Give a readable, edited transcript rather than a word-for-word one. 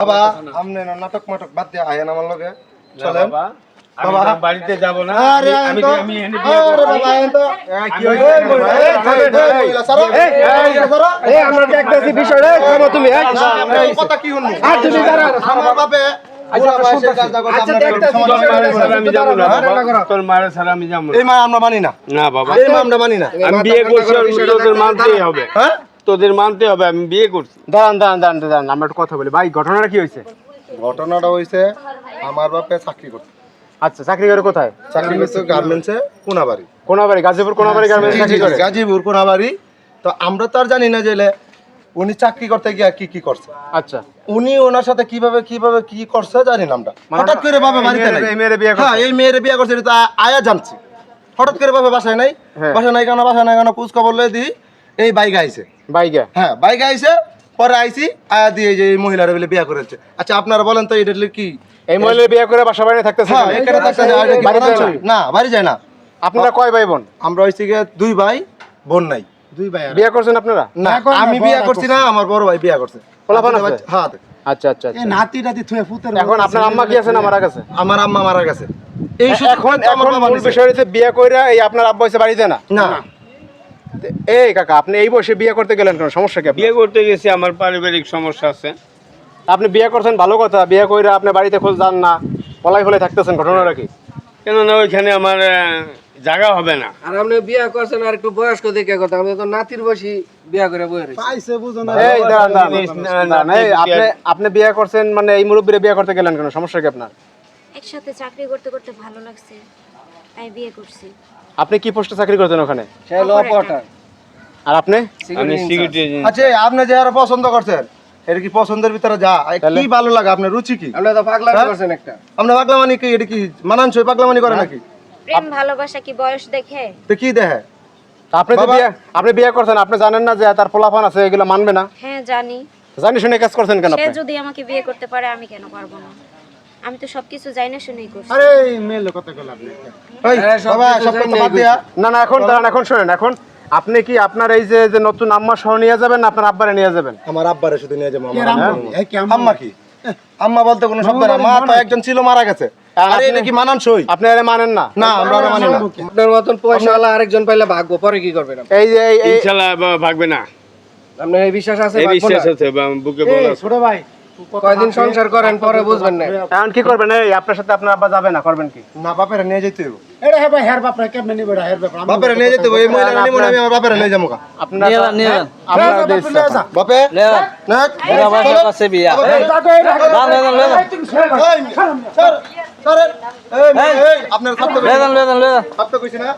বাবা আমনে নাটক মাটক বাদ দিয়ে আয়েন আমার লগে চলেন বাবা বাড়িতে যাব না আরে আমি এনে আরে বাবা আয়েন তো কি হইছে এই আমরা দেখতেছি বিষয় রে থামো তুমি কথা কি হলো আর তুমি যারা আমার বাপে আচ্ছা দেখতেছি আমি যাব না তোর মায়ের ছাড়া আমি যাব না এই মা আমরা মানি না না বাবা এই মা আমরা মানি না আমি বিয়ে করছি তোদের মানতেই হবে হ্যাঁ তোদের মানতে হবে আমি বিয়ে করছি দাঁড়ান আমরা একটু কথা বলি ভাই ঘটনাটা কি হয়েছে? ঘটনাটা হইছে আমার বাপে চাকরি করতে আচ্ছা চাকরি করে কোথায়? চাকরি করতে গার্মেন্টসে কোনাবাড়ি কোনাবাড়ি গাজীপুর কোনাবাড়ি গার্মেন্টস চাকরি করে গাজীপুর কোনাবাড়ি তো আমরা তো আর জানি না যে উনি চাকরি করতে গিয়া কি করছে আচ্ছা উনি ওনার সাথে কিভাবে কি করছে জানি না আমরা হঠাৎ করে বাবা বাড়িতে নাই এই মেয়ের বিয়ে হ্যাঁ এই মেয়ের বিয়ে করছে এটা আয়া জানছি হঠাৎ করে বাবা বাসায় নাই বাসায় নাই কেন খোঁজ খবর লয়ে দিই এই বাইক আইছে বাইকে হ্যাঁ বাইক আইছে পরে আইছি আয়া দিয়ে যে এই মহিলার বলে বিয়ে করেছে আচ্ছা আপনারা বলেন তো এটা কি এই মহিলার বিয়ে করে বাসা বাড়ি থাকতেছে হ্যাঁ এখানে থাকতেছে আর কি বাড়ি যায় না? না বাড়ি যায় না আপনারা কয় ভাই বোন? আমরা হইছি গিয়ে দুই ভাই বোন নাই বিয়ে করছেন আপনারা? না আমি বিয়ে করছি না আমার বড় ভাই বিয়ে করছে পোলাপান আছে? হ্যাঁ আচ্ছা আচ্ছা আচ্ছা নাতি টাতি থুয়ে ফুতের এখন আপনার আম্মা কি আছেন মারা গেছে? আমার আম্মা মারা গেছে এই এখন মূল বিষয় হচ্ছে বিয়ে কইরা এই আপনার আব্বা হইছে বাড়িতে না? না এই কাকা আপনি এই বয়সে বিয়ে করতে গেলেন কেন? সমস্যা কি আপনার? বিয়ে করতে গেছি আমার পারিবারিক সমস্যা আছে আপনি বিয়ে করছেন ভালো কথা, বিয়ে কইরা আপনি বাড়িতে খোঁজ যান না, পলাই ফলাই থাকতেছেন, ঘটনাটা কি? কেননা ওইখানে আমার জায়গা হবে না আর আপনি বিয়া করছেন আর একটু বয়স্ক দেখে কথা আমি তো নাতির বসি বিয়া করে বয়ে রয়েছি পাইছে বুঝো না এই দাঁড়ান, এই আপনি বিয়ে করছেন মানে এই মুরব্বিরে বিয়ে করতে গেলেন কেন? সমস্যা কি আপনার? একসাথে চাকরি করতে করতে ভালো লাগছে তাই বিয়ে করছি। আপনি কি পোস্টে চাকরি করতেন ওখানে? সে ল পটার আর আপনি? আমি সিকিউরিটি আচ্ছা আপনি যে আরো পছন্দ করছেন এটা কি পছন্দের ভিতরে যা কি ভালো লাগে আপনার রুচি কি আপনি তো পাগলা করছেন একটা আপনি পাগলামানি কি এটা কি মানানসই পাগলামানি করে নাকি প্রেম ভালোবাসা কি বয়স দেখে? তো কি দেখে আপনি বিয়ে করছেন, আপনি জানেন না যে তার পোলাপান আছে, এগুলো মানবে না? হ্যাঁ জানি। জানি শুনে কাজ করছেন কেন সে আপনি? যদি আমাকে বিয়ে করতে পারে আমি কেন পারবো না? আমি তো সবকিছু জানি না শুনেই করছি। আরে মেয়ে কথা কইলা আপনি এই বাবা সব কথা বাদ দিয়া না এখন দাঁড়ান, এখন শুনেন, এখন আপনি কি আপনার এই যে নতুন আম্মা সহ নিয়ে যাবেন না আপনার আব্বারে নিয়ে যাবেন? আমার আব্বারে শুধু নিয়ে যাবো কে রাম এই কি আম্মা কি আম্মা বলতে কোনো শব্দ না মা তো একজন ছিল মারা গেছে আরে এটা কি মানানসই আপনি এর মানেন না? না আমরা আর মানি না আপনার মতন পয়সাওয়ালা আরেকজন পাইলে ভাগবো পরে কি করবেন আপনি? এই যে এই ইনশাআল্লাহ ভাগবে না আপনার এই বিশ্বাস আছে এই ভাগবো বিশ্বাস না? আছে বুকে বল আছে ছোট ভাই কয়দিন সংসার করেন পরে বুঝবেন না এখন কি করবেন? এই আপনার সাথে আপনার আব্বা যাবে না, করবেন কি? না বাপেরে নিয়ে যেতে হবে এরে হে ভাই হের বাপরা কেমনে নিবে হের বাপরা বাপেরে নিয়ে যেতে হবে এই মহিলা নিব না আমি আমার বাপেরে নিয়ে যাবো আপনার আপনার দেশ বাপে না বাবার কাছে বিয়া আপনার সত্য কইছি না